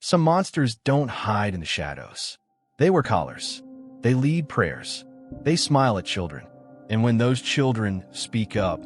Some monsters don't hide in the shadows. They wear collars. They lead prayers. They smile at children. And when those children speak up,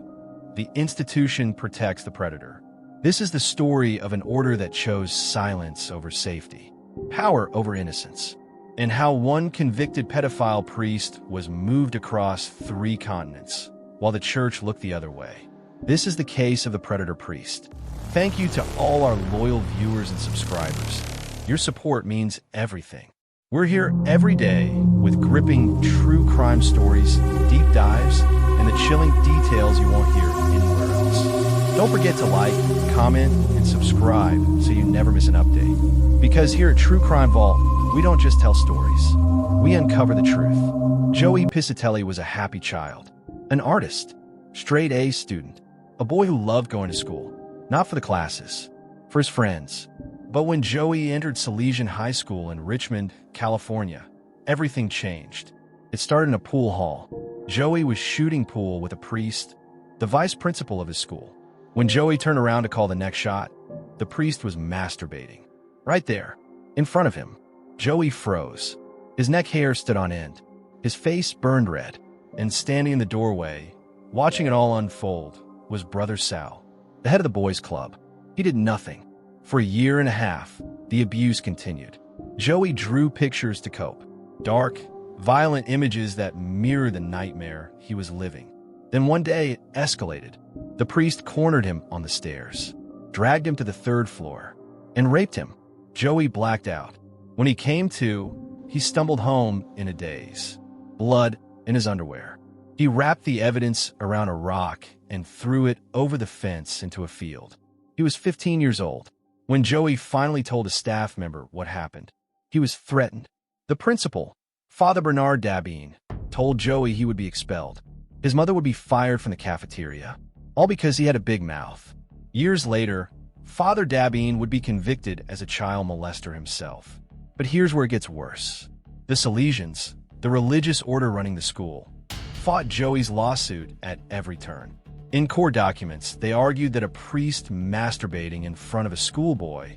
the institution protects the predator. This is the story of an order that chose silence over safety, power over innocence, and how one convicted pedophile priest was moved across 3 continents, while the church looked the other way. This is the case of the predator priest. Thank you to all our loyal viewers and subscribers. Your support means everything. We're here every day with gripping true crime stories, deep dives, and the chilling details you won't hear anywhere else. Don't forget to like, comment, and subscribe so you never miss an update. Because here at True Crime Vault, we don't just tell stories. We uncover the truth. Joey Piscitelli was a happy child, an artist, straight A student, a boy who loved going to school, not for the classes, for his friends. But when Joey entered Salesian High School in Richmond, California, everything changed. It started in a pool hall. Joey was shooting pool with a priest, the vice principal of his school. When Joey turned around to call the next shot, the priest was masturbating. Right there, in front of him, Joey froze. His neck hair stood on end. His face burned red. And standing in the doorway, watching it all unfold, was Brother Sal, the head of the boys' club. He did nothing. For a year and a half, the abuse continued. Joey drew pictures to cope. Dark, violent images that mirror the nightmare he was living. Then one day, it escalated. The priest cornered him on the stairs, dragged him to the 3rd floor, and raped him. Joey blacked out. When he came to, he stumbled home in a daze, blood in his underwear. He wrapped the evidence around a rock and threw it over the fence into a field. He was 15 years old. When Joey finally told a staff member what happened, he was threatened. The principal, Father Bernard Dabine, told Joey he would be expelled. His mother would be fired from the cafeteria, all because he had a big mouth. Years later, Father Dabine would be convicted as a child molester himself. But here's where it gets worse. The Salesians, the religious order running the school, fought Joey's lawsuit at every turn. In court documents, they argued that a priest masturbating in front of a schoolboy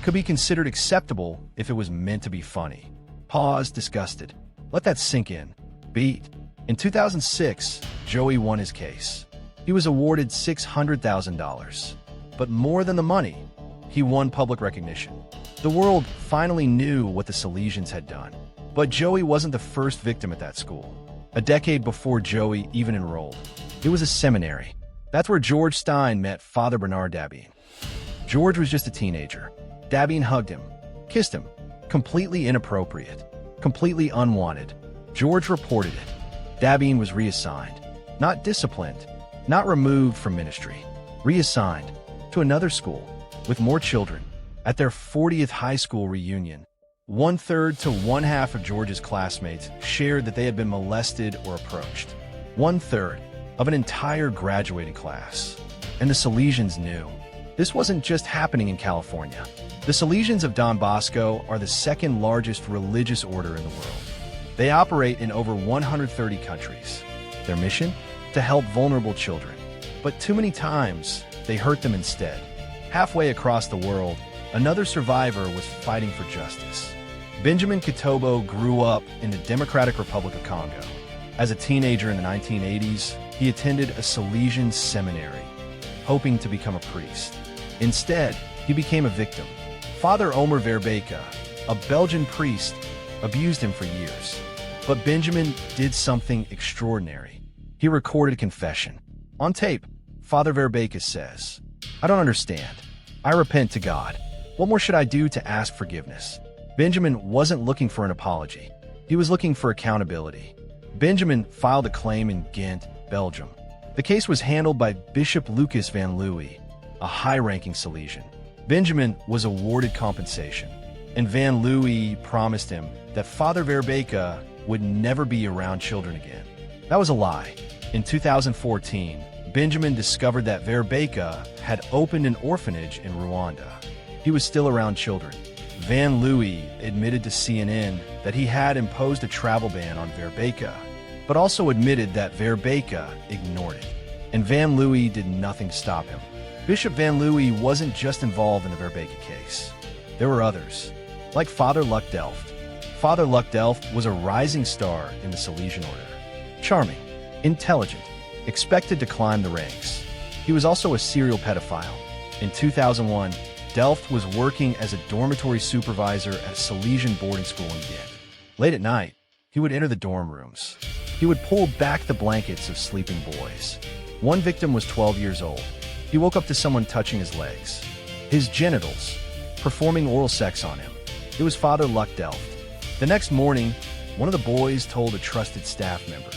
could be considered acceptable if it was meant to be funny. Pause, disgusted. Let that sink in. Beat. In 2006, Joey won his case. He was awarded $600,000. But more than the money, he won public recognition. The world finally knew what the Salesians had done. But Joey wasn't the first victim at that school. A decade before Joey even enrolled, it was a seminary. That's where George Stein met Father Bernard Dabine. George was just a teenager. Dabine hugged him, kissed him. Completely inappropriate, completely unwanted. George reported it. Dabine was reassigned. Not disciplined, not removed from ministry. Reassigned to another school with more children. At their 40th high school reunion, 1/3 to 1/2 of George's classmates shared that they had been molested or approached. 1/3 of an entire graduating class. And the Salesians knew. This wasn't just happening in California. The Salesians of Don Bosco are the 2nd largest religious order in the world. They operate in over 130 countries. Their mission? To help vulnerable children. But too many times, they hurt them instead. Halfway across the world, another survivor was fighting for justice. Benjamin Kitobo grew up in the Democratic Republic of Congo. As a teenager in the 1980s, he attended a Salesian seminary, hoping to become a priest. Instead, he became a victim. Father Omer Verbeke, a Belgian priest, abused him for years. But Benjamin did something extraordinary. He recorded a confession. On tape, Father Verbeke says, "I don't understand. I repent to God. What more should I do to ask forgiveness?" Benjamin wasn't looking for an apology. He was looking for accountability. Benjamin filed a claim in Ghent, Belgium. The case was handled by Bishop Lucas van Louis, a high-ranking Salesian. Benjamin was awarded compensation, and Van Louis promised him that Father Verbeke would never be around children again. That was a lie. In 2014, Benjamin discovered that Verbeke had opened an orphanage in Rwanda. He was still around children. Van Louis admitted to CNN that he had imposed a travel ban on Verbeke, but also admitted that Verbeke ignored it. And Van Louis did nothing to stop him. Bishop Van Louis wasn't just involved in the Verbeke case. there were others, like Father Luck Delft. Father Luck Delft was a rising star in the Salesian order. Charming, intelligent, expected to climb the ranks. He was also a serial pedophile. In 2001, Delft was working as a dormitory supervisor at a Salesian boarding school in Ghent. Late at night, he would enter the dorm rooms. He would pull back the blankets of sleeping boys. One victim was 12 years old. He woke up to someone touching his legs, his genitals, performing oral sex on him. It was Father Luck Delft. The next morning, one of the boys told a trusted staff member.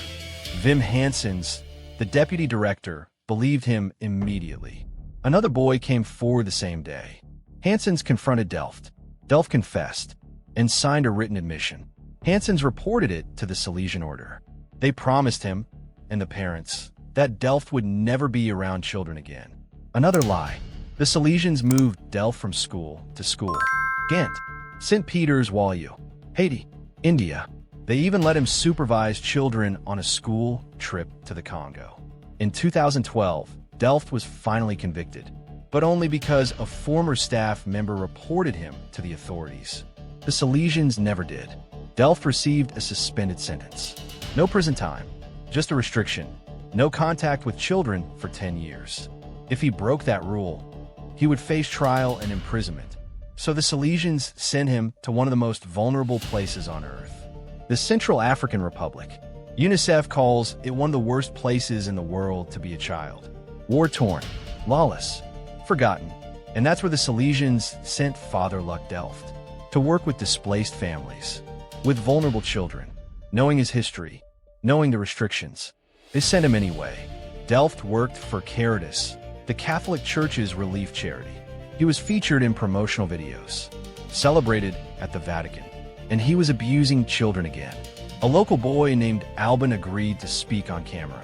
Wim Hansens, the deputy director, believed him immediately. Another boy came forward the same day. Hansens confronted Delft. Delft confessed and signed a written admission. Hansens reported it to the Salesian order. They promised him, and the parents, that Delft would never be around children again. Another lie. The Salesians moved Delft from school to school. Ghent, St. Peter's Walyu, Haiti, India. They even let him supervise children on a school trip to the Congo. In 2012, Delft was finally convicted, but only because a former staff member reported him to the authorities. The Salesians never did. Delft received a suspended sentence. No prison time, just a restriction. No contact with children for 10 years. If he broke that rule, he would face trial and imprisonment. So the Salesians sent him to one of the most vulnerable places on earth, the Central African Republic. UNICEF calls it one of the worst places in the world to be a child. War-torn, lawless, forgotten. And that's where the Salesians sent Father Luck Delft, to work with displaced families, with vulnerable children. Knowing his history, knowing the restrictions, they sent him anyway. Delft worked for Caritas, the Catholic Church's relief charity. He was featured in promotional videos, celebrated at the Vatican, and he was abusing children again. A local boy named Albin agreed to speak on camera.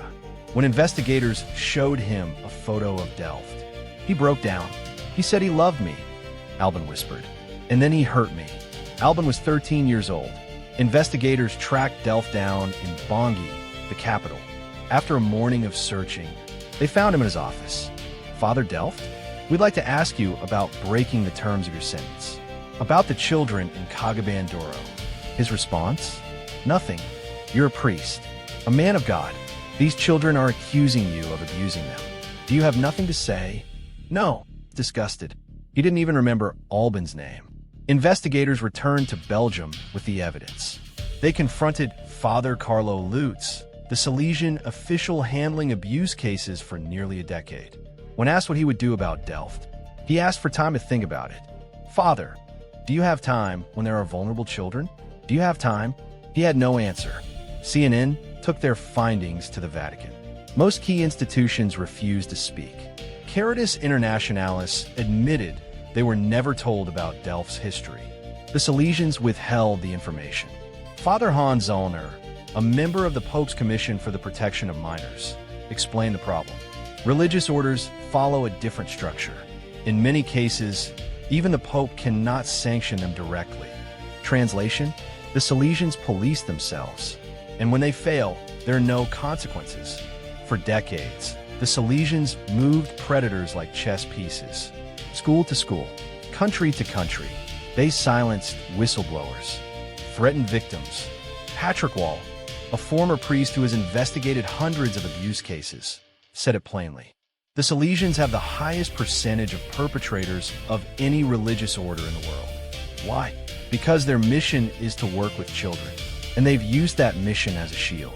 When investigators showed him a photo of Delft, he broke down. He said he loved me, Albin whispered, and then he hurt me. Albin was 13 years old. Investigators tracked Delft down in Bangui, the capital. After a morning of searching, they found him in his office. Father Delft, we'd like to ask you about breaking the terms of your sentence, about the children in Kagabandoro. His response? Nothing. You're a priest, a man of God. These children are accusing you of abusing them. Do you have nothing to say? No. Disgusted. He didn't even remember Albin's name. Investigators returned to Belgium with the evidence. They confronted Father Carlo Lutz, the Salesian official handling abuse cases for nearly a decade. When asked what he would do about Delft, he asked for time to think about it. Father, do you have time when there are vulnerable children? Do you have time? He had no answer. CNN took their findings to the Vatican. Most key institutions refused to speak. Caritas Internationalis admitted they were never told about Delft's history. The Salesians withheld the information. Father Hans Zollner, a member of the Pope's Commission for the Protection of Minors, explained the problem. Religious orders follow a different structure. In many cases, even the Pope cannot sanction them directly. Translation: the Salesians police themselves, and when they fail, there are no consequences. For decades, the Salesians moved predators like chess pieces. School to school, country to country, they silenced whistleblowers, threatened victims. Patrick Wall, a former priest who has investigated hundreds of abuse cases, said it plainly. The Salesians have the highest percentage of perpetrators of any religious order in the world. Why? Because their mission is to work with children, and they've used that mission as a shield.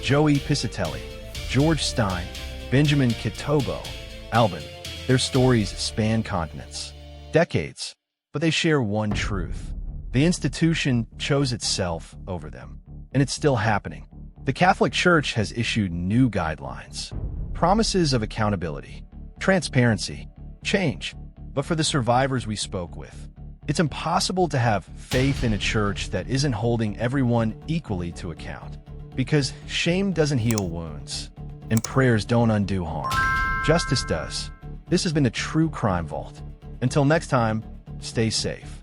Joey Piscitelli, George Stein, Benjamin Kitobo, Albin, their stories span continents, decades, but they share one truth. The institution chose itself over them, and it's still happening. The Catholic Church has issued new guidelines, promises of accountability, transparency, change. But for the survivors we spoke with, it's impossible to have faith in a church that isn't holding everyone equally to account. Because shame doesn't heal wounds, and prayers don't undo harm. Justice does. This has been the True Crime Vault. Until next time, stay safe.